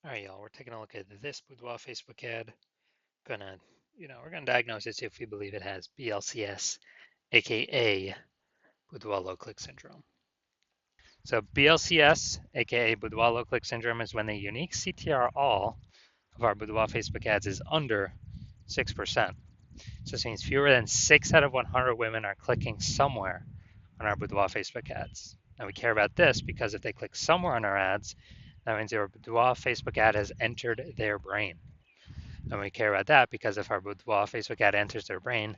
All right, y'all, we're taking a look at this Boudoir Facebook ad. We're gonna diagnose it, see if we believe it has BLCS, aka Boudoir low click syndrome. So BLCS, aka Boudoir low click syndrome, is when the unique CTR all of our Boudoir Facebook ads is under 6%. So this means fewer than 6 out of 100 women are clicking somewhere on our Boudoir Facebook ads. And we care about this because if they click somewhere on our ads, that means their Boudoir Facebook ad has entered their brain. And we care about that because if our Boudoir Facebook ad enters their brain,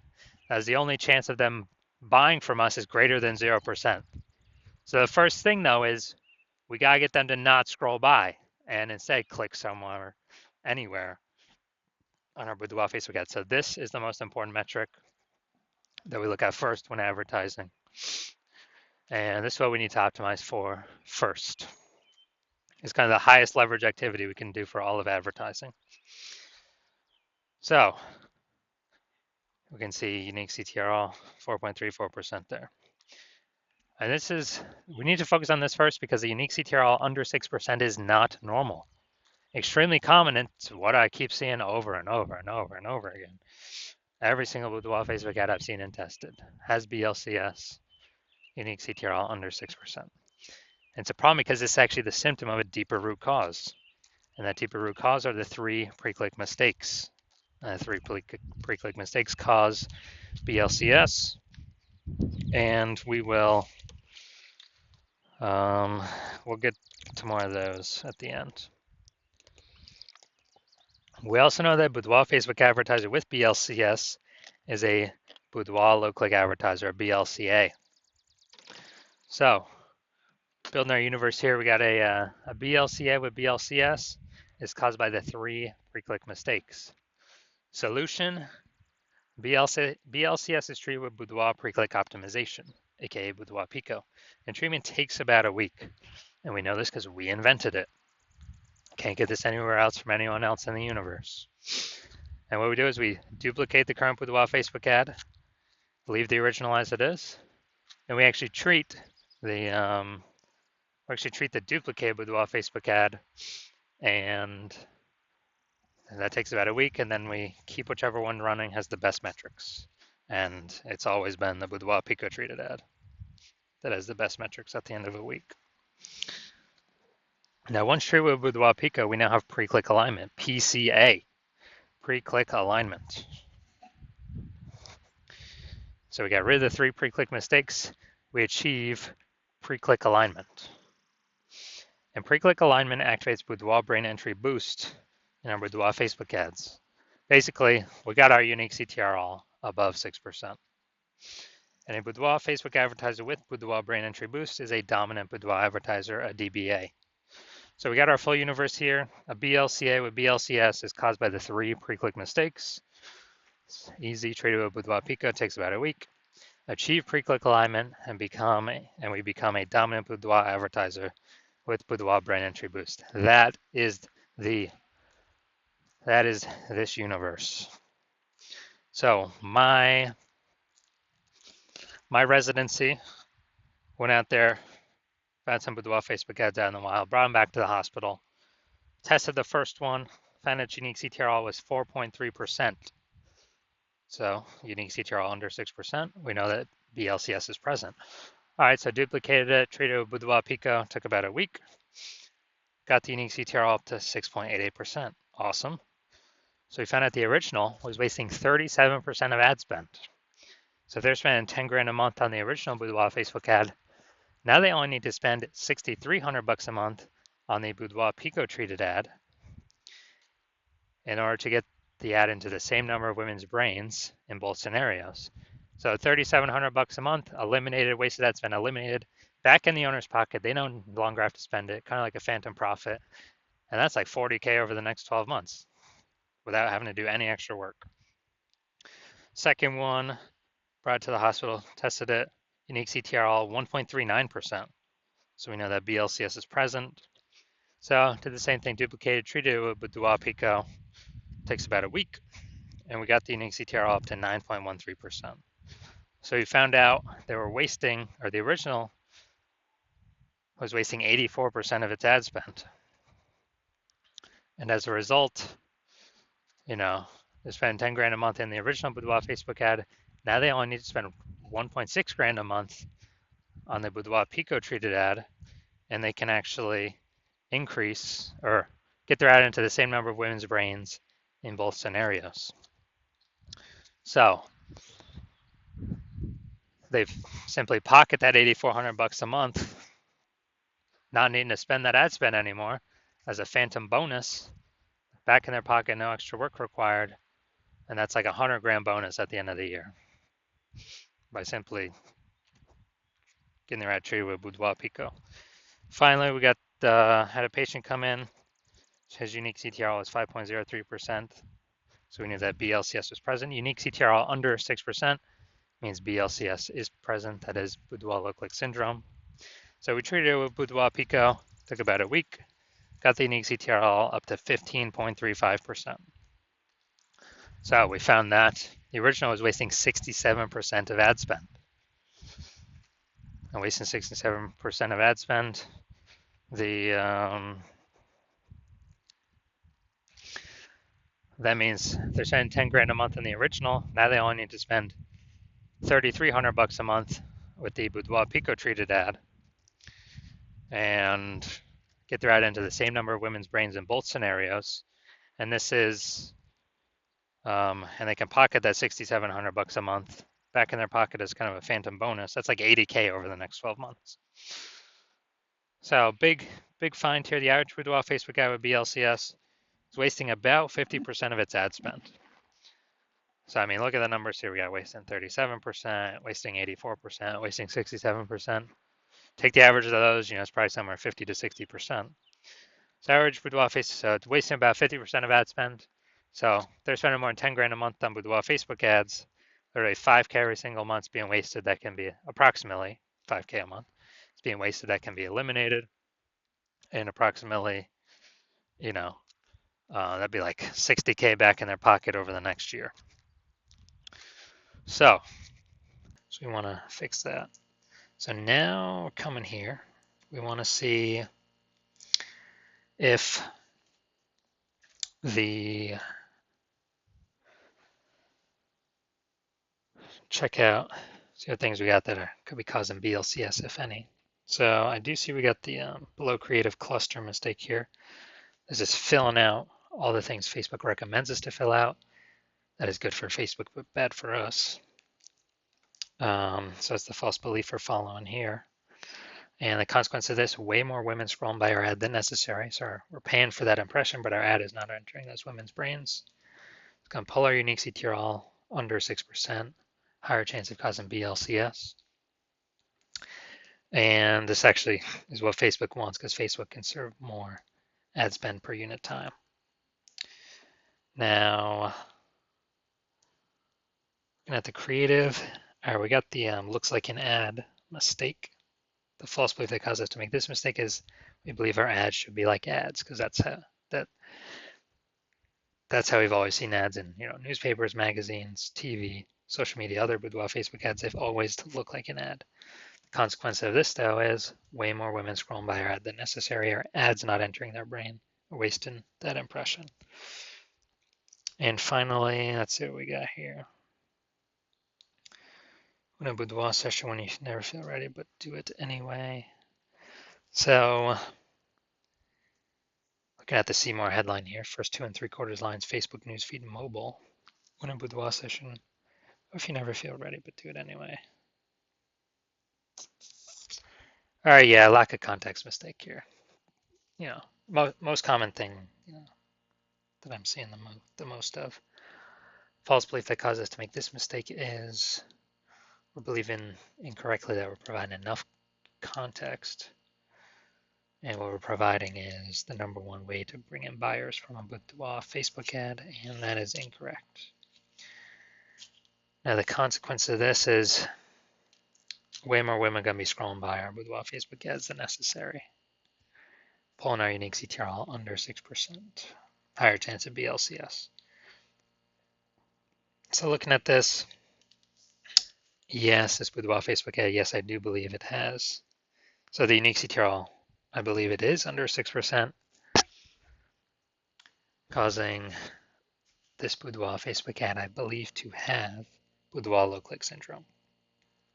that's the only chance of them buying from us is greater than 0%. So the first thing though is we gotta get them to not scroll by and instead click somewhere, anywhere on our Boudoir Facebook ad. So this is the most important metric that we look at first when advertising. And this is what we need to optimize for first. It's kind of the highest leverage activity we can do for all of advertising. So we can see unique CTRL 4.34% there. And we need to focus on this first because the unique CTRL under 6% is not normal. Extremely common, and it's what I keep seeing over and over and over and over again. Every single Boudoir Facebook ad I've seen and tested has BLCS, unique CTRL under 6%. And it's a problem because it's actually the symptom of a deeper root cause. And that deeper root cause are the 3 pre-click mistakes. 3 pre-click mistakes cause BLCS, and we'll get to more of those at the end. We also know that Boudoir Facebook advertiser with BLCS is a Boudoir low click advertiser, a BLCA. So, building our universe here, we got a BLCA with BLCS is caused by the 3 pre-click mistakes. Solution: BLCS is treated with Boudoir pre-click optimization, aka Boudoir Pico, and treatment takes about a week. And we know this because we invented it. Can't get this anywhere else from anyone else in the universe. And what we do is we duplicate the current Boudoir Facebook ad, leave the original as it is, and we actually treat the duplicated Boudoir Facebook ad, and that takes about a week, and then we keep whichever one running has the best metrics. And it's always been the Boudoir Pico treated ad that has the best metrics at the end of a week. Now, once treated with Boudoir Pico, we now have pre-click alignment, PCA, pre-click alignment. So we got rid of the 3 pre-click mistakes. We achieve pre-click alignment. And pre-click alignment activates Boudoir brain entry boost in our Boudoir Facebook ads. Basically, we got our unique CTRL above 6%. And a Boudoir Facebook advertiser with Boudoir brain entry boost is a dominant Boudoir advertiser, a DBA. So we got our full universe here. A BLCA with BLCS is caused by the 3 pre-click mistakes. It's easy, treated with Boudoir Pico, takes about a week. Achieve pre-click alignment and we become a dominant Boudoir advertiser with Boudoir brain entry boost. That is this universe. So my residency went out there, found some Boudoir Facebook ads out in the wild, brought them back to the hospital, tested the first one, found its unique CTRL was 4.3%. So unique CTRL under 6%. We know that BLCS is present. All right, so duplicated it, treated with Boudoir Pico, took about a week. Got the unique CTRL up to 6.88%. Awesome. So we found out the original was wasting 37% of ad spend. So if they're spending 10 grand a month on the original Boudoir Facebook ad, now they only need to spend 6,300 bucks a month on the Boudoir Pico treated ad in order to get the ad into the same number of women's brains in both scenarios. So 3,700 bucks a month, eliminated, wasted ad spend eliminated, back in the owner's pocket. They no longer have to spend it, kind of like a phantom profit. And that's like 40K over the next 12 months without having to do any extra work. Second one, brought it to the hospital, tested it, unique CTRL 1.39%. So we know that BLCS is present. So did the same thing, duplicated, treated it with Boudoir Pico, takes about a week, and we got the unique CTRL up to 9.13%. So we found out they were wasting, or the original was wasting 84% of its ad spend. And as a result, you know, they spend 10 grand a month in the original Boudoir Facebook ad. Now they only need to spend 1.6 grand a month on the Boudoir Pico treated ad, and they can actually increase or get their ad into the same number of women's brains in both scenarios. So they've simply pocket that $8,400 a month, not needing to spend that ad spend anymore as a phantom bonus back in their pocket, no extra work required. And that's like a 100 grand bonus at the end of the year by simply getting their ad treated with Boudoir Pico. Finally, we got had a patient come in. His unique CTRL was 5.03%. So we knew that BLCS was present. Unique CTRL under 6% means BLCS is present. That is Boudoir low click syndrome. So we treated it with Boudoir Pico. Took about a week. Got the unique CTRL up to 15.35%. So we found that the original was wasting 67% of ad spend. And wasting 67% of ad spend, that means they're spending 10 grand a month in the original. Now they only need to spend $3,300 a month with the Boudoir Pico treated ad and get their ad into the same number of women's brains in both scenarios. And this is, and they can pocket that $6,700 a month back in their pocket as kind of a phantom bonus. That's like 80K over the next 12 months. So big find here. The average Boudoir Facebook ad with BLCS is wasting about 50% of its ad spend. So, I mean, look at the numbers here. We got wasting 37%, wasting 84%, wasting 67%. Take the average of those, it's probably somewhere 50 to 60%. So average Boudoir Facebook, so it's wasting about 50% of ad spend. So they're spending more than 10 grand a month on Boudoir Facebook ads. Literally 5K every single month being wasted. That can be approximately 5K a month. It's being wasted. That can be eliminated. And approximately, that'd be like 60K back in their pocket over the next year. So we want to fix that. So now we're coming here. We want to see if the checkout, see what things we got that could be causing BLCS, if any. So I do see we got the below creative cluster mistake here. This is filling out all the things Facebook recommends us to fill out. That is good for Facebook, but bad for us. So it's the false belief we're following here. And the consequence of this, way more women scrolling by our ad than necessary. So we're paying for that impression, but our ad is not entering those women's brains. It's going to pull our unique CTRL under 6%, higher chance of causing BLCS. And this actually is what Facebook wants because Facebook can serve more ad spend per unit time. Now, looking at the creative, all right, we got the looks like an ad mistake. The false belief that caused us to make this mistake is we believe our ads should be like ads because that's how we've always seen ads in newspapers, magazines, TV, social media, other Boudoir Facebook ads. They've always looked like an ad. The consequence of this though is way more women scrolling by our ad than necessary. Our ads not entering their brain, wasting that impression. And finally, let's see what we got here. In a Boudoir session when you never feel ready, but do it anyway. So, looking at the see more headline here, first 2 3/4 lines, Facebook newsfeed mobile. When a Boudoir session, if you never feel ready, but do it anyway. All right, yeah, lack of context mistake here. Most common thing that I'm seeing the most of. False belief that causes us to make this mistake is we're believing incorrectly that we're providing enough context. And what we're providing is the #1 way to bring in buyers from a Boudoir Facebook ad, and that is incorrect. Now the consequence of this is way more women are going to be scrolling by our Boudoir Facebook ads than necessary. Pulling our unique CTRL under 6%. Higher chance of BLCS. So looking at this, yes, this Boudoir Facebook ad, yes, I do believe it has. So the unique CTRL, I believe it is under 6%. causing this Boudoir Facebook ad, I believe, to have Boudoir low click syndrome.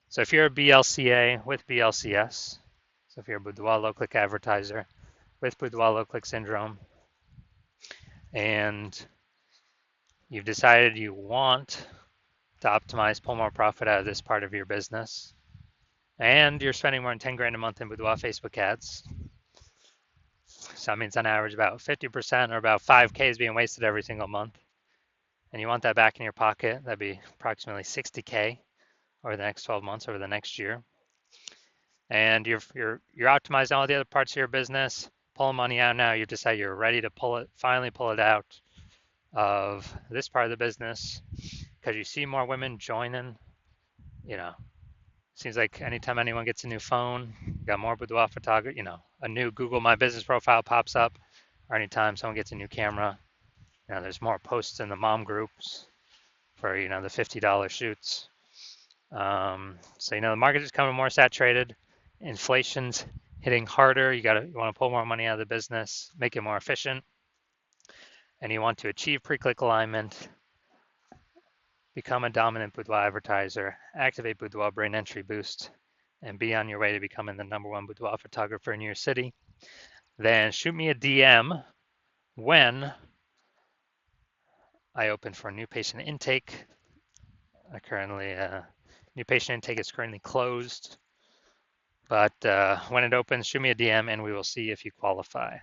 So if you're a BLCA with BLCS, so if you're a Boudoir low click advertiser with Boudoir low click syndrome, and you've decided you want to optimize, pull more profit out of this part of your business, and you're spending more than 10 grand a month in Boudoir Facebook ads, so that means on average about 50% or about 5K is being wasted every single month, and you want that back in your pocket, that'd be approximately 60K over the next 12 months, over the next year. And you're optimizing all the other parts of your business, pulling money out now. You decide you're ready to finally pull it out of this part of the business because you see more women joining. Seems like anytime anyone gets a new phone, you got more boudoir photography. A new Google My Business profile pops up, or anytime someone gets a new camera, there's more posts in the mom groups for the $50 shoots. So the market is becoming more saturated. Inflation's hitting harder. You want to pull more money out of the business, make it more efficient, and you want to achieve pre-click alignment, become a dominant boudoir advertiser, activate Boudoir Brain Entry Boost, and be on your way to becoming the #1 boudoir photographer in your city. Then shoot me a DM when I open for new patient intake. New patient intake is currently closed. But when it opens, shoot me a DM and we will see if you qualify.